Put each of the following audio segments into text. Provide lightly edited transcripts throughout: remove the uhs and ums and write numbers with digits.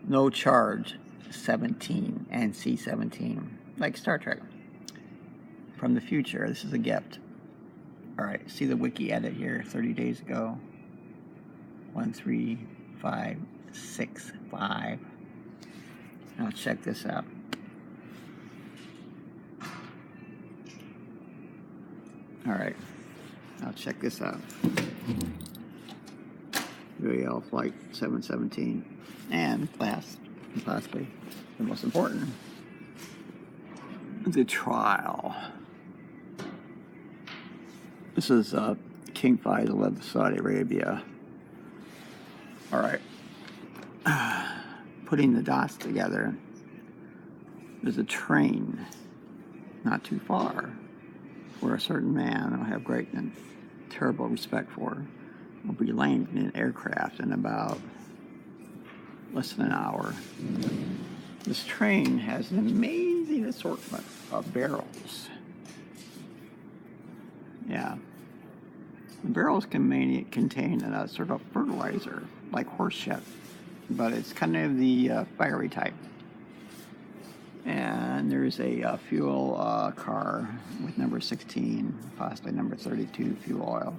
No charge 17 and C-17, like Star Trek. From the future, this is a gift. Alright, see the wiki edit here 30 days ago. 13565. Now check this out. Alright, now check this out. VL Flight 717. And last, and possibly the most important, the trial. This is King Faisal of Saudi Arabia. Alright. Putting the dots together. There's a train not too far where a certain man I have great and terrible respect for will be landing an aircraft in about less than an hour. This train has an amazing assortment of barrels. Yeah. The barrels can contain a sort of fertilizer, like horse shit, but it's kind of the fiery type. And there's a fuel car with number 16, possibly number 32 fuel oil.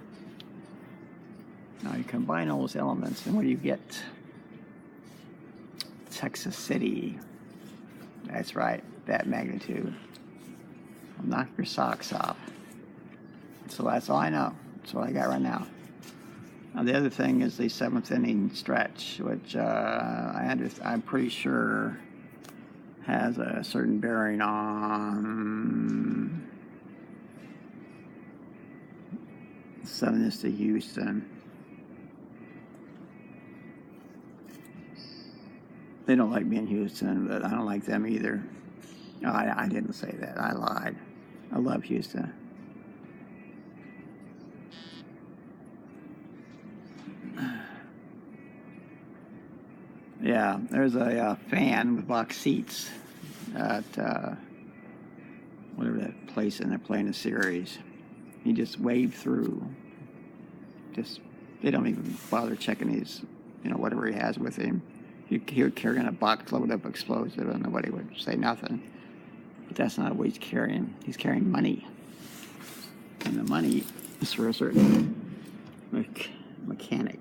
Now you combine all those elements, and what do you get? Texas City. That's right, that magnitude. Will knock your socks off. So that's all I know. That's what I got right now. Now the other thing is the seventh inning stretch, which I'm pretty sure has a certain bearing on 7 is to Houston. They don't like me in Houston, but I don't like them either. No, I didn't say that. I lied. I love Houston. Yeah, there's a fan with box seats at whatever that place in they're playing a series. He just waved through. They don't even bother checking his, whatever he has with him. He would carry in a box load of explosive and nobody would say nothing. But that's not what he's carrying. He's carrying money. And the money is for a certain mechanic.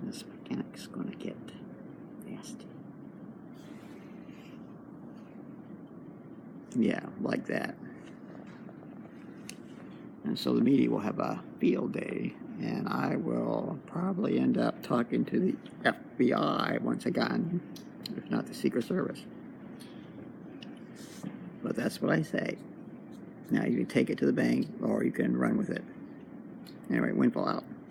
And this mechanic's going to get nasty. Yeah, like that. And so the media will have a field day, and I will probably end up talking to the FBI once again, if not the Secret Service. But that's what I say. Now you can take it to the bank, or you can run with it. Anyway, Windfall out.